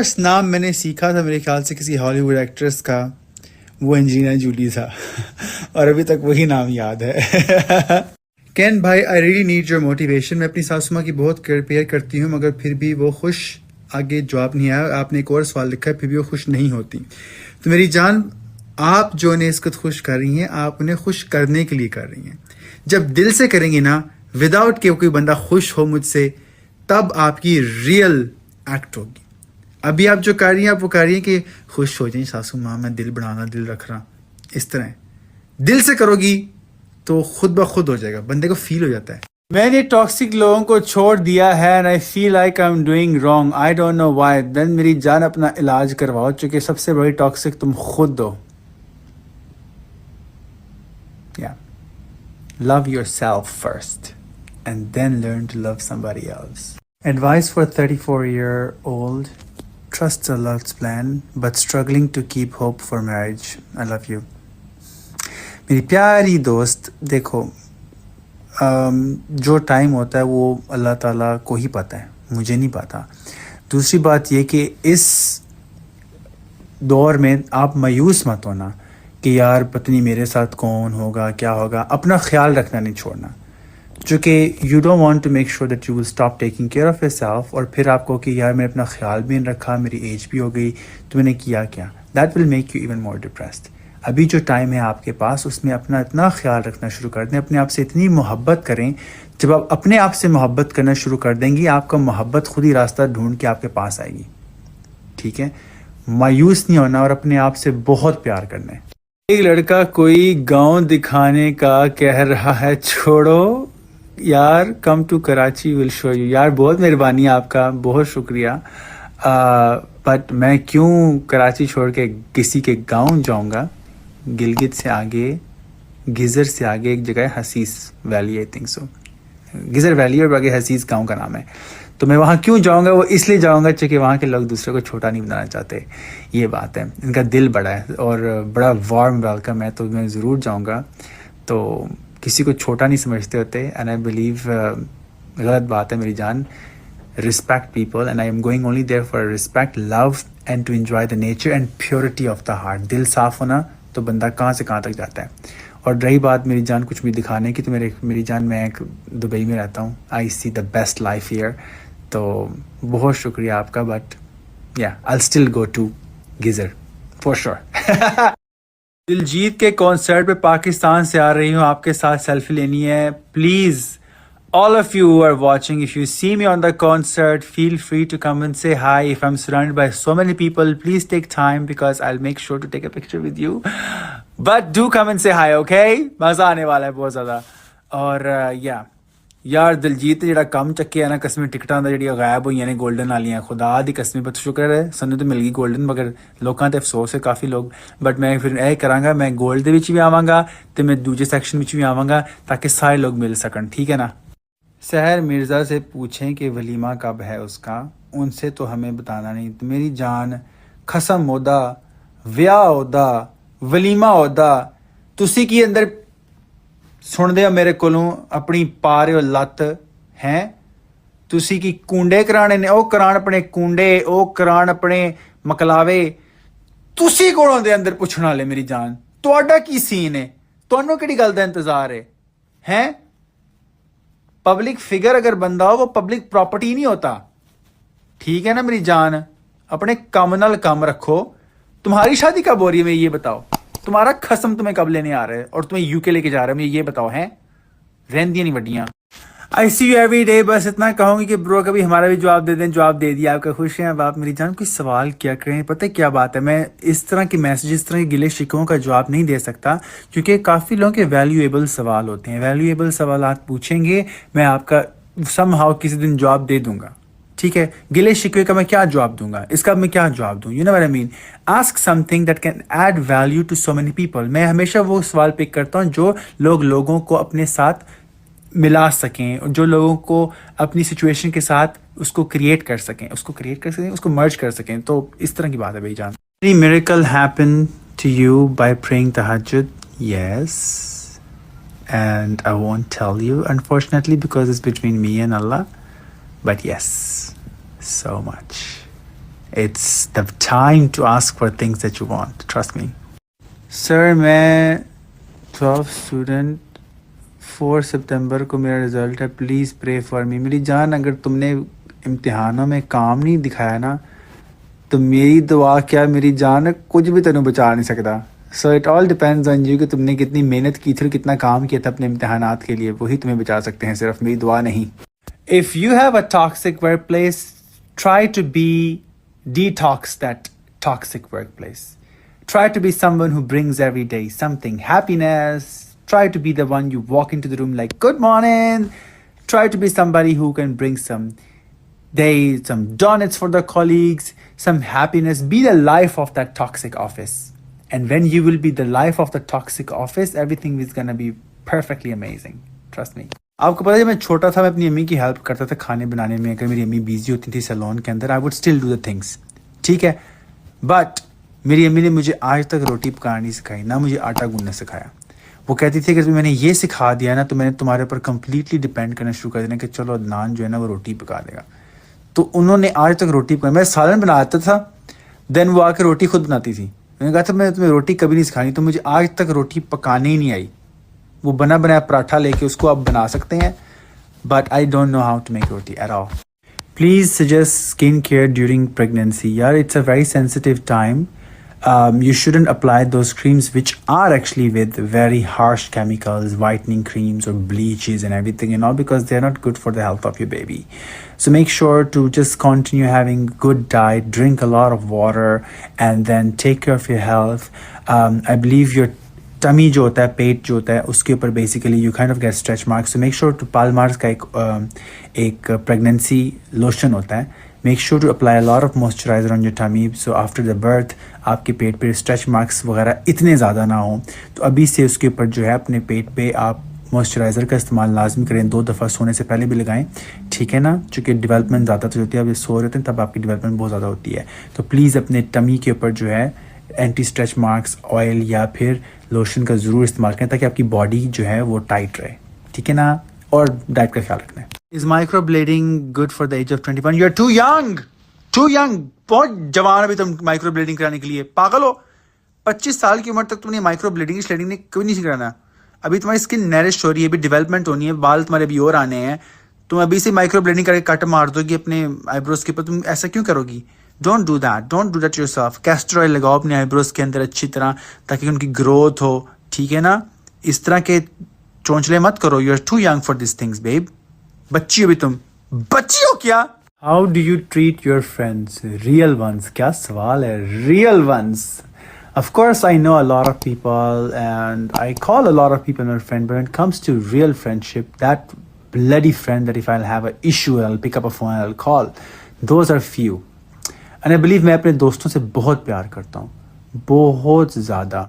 First नाम मैंने सीखा था मेरे ख्याल से किसी हॉलीवुड एक्ट्रेस का, वो एंजेलिना जूली था और अभी तक वही नाम याद है। कैन भाई, I really need your motivation. मैं अपनी सासू माँ की बहुत केयर करती हूँ मगर फिर भी वो खुश, आगे जवाब नहीं आया। आपने एक और सवाल लिखा है, फिर भी वो खुश नहीं होती। तो मेरी जान, आप जो उन्हें इस वक्त खुश कर रही हैं, आप उन्हें खुश करने के लिए कर रही हैं। जब दिल से करेंगी ना, विदाउट के कोई बंदा खुश हो मुझसे, तब आपकी रियल एक्ट होगी। अभी आप जो कर रही हैं, आप वो कर रही हैं कि खुश हो जाए सासू माँ, मैं दिल बनाना, दिल रख रहा, इस तरह दिल से करोगी तो खुद ब खुद हो जाएगा, बंदे को फील हो जाता है। मैंने टॉक्सिक लोगों को छोड़ दिया है and I feel like I am doing wrong, I don't know why. Then मेरी जान अपना इलाज करवाओ, क्योंकि सबसे बड़ी टॉक्सिक तुम खुद हो। या love yourself first and then learn to love somebody else. Advice for 34-year-old: trust Allah's plan but struggling to keep hope for marriage. I love you. मेरी प्यारी दोस्त, देखो, जो टाइम होता है वो अल्लाह ताला को ही पता है, मुझे नहीं पता। दूसरी बात ये कि इस दौर में आप मायूस मत होना कि यार पता नहीं मेरे साथ कौन होगा, क्या होगा। अपना ख्याल रखना नहीं छोड़ना, चूँकि you don't want to make sure that you will stop taking care of yourself और फिर आपको कि यार मैंने अपना ख्याल भी नहीं रखा, मेरी एज भी हो गई, तो मैंने किया क्या। That will make you even more depressed. अभी जो टाइम है आपके पास, उसमें अपना इतना ख्याल रखना शुरू कर दें, अपने आप से इतनी मोहब्बत करें। जब आप अपने आप से मोहब्बत करना शुरू कर देंगी, आपका मोहब्बत खुद ही रास्ता ढूंढ के आपके पास आएगी। ठीक है, मायूस नहीं होना और अपने आप से बहुत प्यार करना है। एक लड़का कोई गाँव दिखाने का कह रहा है, छोड़ो यार, come to Karachi will show you. यार बहुत मेहरबानी आपका, बहुत शुक्रिया। बट मैं क्यों कराची छोड़ के किसी के गांव जाऊंगा। गिलगित से आगे, गिज़र से आगे एक जगह है, Hasis valley, I think so, Ghizer valley, और आगे हसीस गांव का नाम है। तो मैं वहाँ क्यों जाऊंगा, वो इसलिए जाऊंगा क्योंकि वहाँ के लोग दूसरे को छोटा नहीं बनाना चाहते। ये बात है, इनका दिल बड़ा है और बड़ा वार्म वेलकम है, तो मैं ज़रूर जाऊँगा। तो किसी को छोटा नहीं समझते होते, एंड आई बिलीव गलत बात है मेरी जान। Respect people and I am going only there for respect, love and to enjoy the nature and purity of the heart. दिल साफ होना तो बंदा कहाँ से कहाँ तक जाता है। और रही बात मेरी जान कुछ भी दिखाने की, तो मेरी जान, मैं दुबई में रहता हूँ, I see the best life here. तो बहुत शुक्रिया आपका, but yeah I will still go to Ghizer for sure. Diljit के कॉन्सर्ट पे पाकिस्तान से आ रही हूँ, आपके साथ सेल्फी लेनी है। Please all of you who are watching, if you see me on the concert, feel free to come and say hi. If I'm surrounded by so many people, please take time because I'll make sure to take a picture with you. But do come and say hi, okay? मजा आने वाला है बहुत ज़्यादा। और यार दिलजीत ਜਿਹੜਾ ਕੰਮ ਚੱਕਿਆ ਨਾ ਕਸਮੇ ਟਿਕਟਾਂ ਦਾ ਜਿਹੜੀਆਂ ਗਾਇਬ ਹੋਈਆਂ ਨੇ 골ਡਨ ਵਾਲੀਆਂ, ਖੁਦਾ ਦੀ ਕਸਮੇ, ਬਤ ਸ਼ੁਕਰ ਹੈ ਸਾਨੂੰ ਤਾਂ ਮਿਲ ਗਈ 골ਡਨ, ਮਗਰ ਲੋਕਾਂ ਤੇ ਅਫਸੋਸ ਹੈ ਕਾਫੀ ਲੋਕ। ਬਟ ਮੈਂ ਫਿਰ ਇਹ ਕਰਾਂਗਾ, ਮੈਂ 골ਡ ਦੇ ਵਿੱਚ ਵੀ ਆਵਾਂਗਾ ਤੇ ਮੈਂ ਦੂਜੇ ਸੈਕਸ਼ਨ ਵਿੱਚ ਵੀ ਆਵਾਂਗਾ ताकि सारे लोग मिल सकन, ठीक है ना। सहर मिर्ज़ा से पूछें कि वलीमा कब है उसका, उनसे तो हमें बताना नहीं। तो मेरी जान, खसम होदा, ਵਿਆਹ होदा, वलीमा होदा, तुसी की अंदर सुनते हो मेरे कोलों अपनी पा रहे हो लत्त हैं। तुसी की कूंडे कराने ने, ਉਹ करान अपने कूंडे, ਉਹ करान अपने मकलावे, तुसी कोलों दे अंदर पुछण वाले मेरी जान, ਤੁਹਾਡਾ ਕੀ सीन है, ਤੁਹਾਨੂੰ ਕਿਹੜੀ ਗੱਲ ਦਾ इंतजार है हैं। पब्लिक फिगर अगर बंदा हो, वो पब्लिक प्रॉपर्टी नहीं होता, ठीक है ना मेरी जान। अपने कम नाल कम रखो। तुम्हारी शादी कब हो रही है, मैं ये बताओ। तुम्हारा खसम तुम्हें कब लेने आ रहे हैं और तुम्हें यूके लेके जा रहे हैं, मुझे ये बताओ। हैं रहंदियां नहीं वड्डियां। आई सी यू एवरी डे। बस इतना कहूँगी कि ब्रो कभी हमारा भी जवाब दे दें। जवाब दे दिया, आपका खुश हैं। अब आप मेरी जान कोई सवाल क्या करें, पता है क्या बात है, मैं इस तरह के मैसेज, इस तरह के गिले शिकवों का जवाब नहीं दे सकता, क्योंकि काफ़ी लोगों के वैल्यूएबल सवाल होते हैं। वैल्यूएबल सवाल आप पूछेंगे, मैं आपका समहाउ किसी दिन जवाब दे दूंगा, ठीक है। गिले शिकवे का मैं क्या जवाब दूंगा, इसका मैं क्या जवाब दूं, you know what I mean. Ask something that can add value to so many people. मैं हमेशा वो सवाल पिक करता हूँ जो लोगों को अपने साथ मिला सकें, जो लोगों को अपनी सिचुएशन के साथ उसको क्रिएट कर सकें, उसको मर्ज कर सकें। तो इस तरह की बात है भाईजान। Any miracle happened to you by praying tahajjud? Yes, and I won't tell you unfortunately because it's between me and Allah, but yes, so much. It's the time to ask for things that you want. Trust me. Sir, मैं 12th student 4 सितंबर को मेरा result है. Please pray for me. मेरी जान, अगर तुमने इम्तिहानों में काम नहीं दिखाया ना, तो मेरी दुआ क्या, मेरी जान, कुछ भी तेनों बचा नहीं सकता. So it all depends on you कि तुमने कितनी मेहनत की थी और कितना काम किया था अपने इम्तिहानात के लिए. वही तुम्हें बचा सकते हैं, सिर्फ मेरी दुआ नहीं. If you have a toxic work place, try to detox that toxic workplace. Try to be someone who brings every day something happiness. Try to be the one you walk into the room like, good morning. Try to be somebody who can bring some donuts for the colleagues, some happiness. Be the life of that toxic office. And when you will be the life of the toxic office, everything is going to be perfectly amazing. Trust me. आपको पता है, मैं छोटा था, मैं अपनी अम्मी की हेल्प करता था खाने बनाने में. अगर मेरी अम्मी बिजी होती थी सैलून के अंदर, I would still do the things. ठीक है, बट मेरी अम्मी ने मुझे आज तक रोटी पकाना नहीं सिखाई, ना मुझे आटा गूंदना सिखाया. वो कहती थी कि मैंने ये सिखा दिया ना, तो मैंने तुम्हारे ऊपर कम्प्लीटली डिपेंड करना शुरू कर देना कि चलो अदनान जो है ना वो रोटी पका देगा. तो उन्होंने आज तक रोटी पकाई. मैं सालन बनाता था, देन वो आकर रोटी खुद बनाती थी. मैंने कहा था मैं तुम्हें रोटी कभी नहीं सिखानी, तो मुझे आज तक रोटी पकाने ही नहीं आई. वो बना बनाया पराठा लेके उसको आप बना सकते हैं, but I don't know how to make roti at all. Please suggest skin care during pregnancy. यार, it's a very sensitive time. You shouldn't apply those creams which are actually with very harsh chemicals, whitening creams or bleaches and everything, because they're not good for the health of your baby. So make sure to just continue having good diet, drink a lot of water, and then take care of your health. I believe your tummy जो होता है, पेट जो होता है, उसके ऊपर basically you kind of get stretch marks. So make sure to, Palmer's का एक प्रेगनेंसी लोशन होता है. Make sure to apply a lot of moisturiser on your tummy, so after the birth आपके पेट पे स्ट्रेच मार्क्स वगैरह इतने ज़्यादा ना हो. तो अभी से उसके ऊपर जो है अपने पेट पे आप मॉइस्चराइज़र का इस्तेमाल लाजमी करें. 2 दफ़ा सोने से पहले भी लगाएं, ठीक है ना, चूँकि डेवलपमेंट ज़्यादा तो होती है. अब ये सो रहे होते हैं तब आपकी डेवलपमेंट बहुत ज़्यादा होती है. तो प्लीज़ अपने टमी के ऊपर जो है एंटी स्ट्रेच मार्क्स ऑयल या फिर लोशन का ज़रूर इस्तेमाल करें, ताकि आपकी बॉडी जो है वो टाइट रहे, ठीक है ना. और डाइट का ख्याल रखना है. Is micro blading good for the age of 21? You are too young. बहुत जवान अभी तुम माइक्रो ब्लेडिंग कराने के लिए. पागल हो. 25 साल की उम्र तक तुमने माइक्रो ब्लेडिंग स्लेडिंग ने कभी नहीं कराना. अभी तुम्हारी स्किन नरिश हो रही है, अभी डेवलपमेंट होनी है, बाल तुम्हारे अभी और आने हैं. तुम अभी से माइक्रो ब्लेडिंग करके कट मार दोगी अपने आईब्रोज के ऊपर. तुम ऐसा क्यों करोगी? Don't do that yourself. Castor oil लगाओ अपने आईब्रोज के अंदर अच्छी तरह, ताकि उनकी ग्रोथ हो, ठीक है ना. इस तरह के चोंचले मत करो. You are too young for this things babe. बच्ची हो भी तुम. बच्ची हो क्या? How do you treat your friends? Real ones. क्या सवाल है, real ones. Of course, I know a lot of people and I call a lot of people my friend, but when it comes to real friendship, that bloody friend that if I'll have an issue, I'll pick up a phone and I'll call, those are few. And I believe मैं अपने दोस्तों से बहुत प्यार करता हूँ, बहुत ज़्यादा.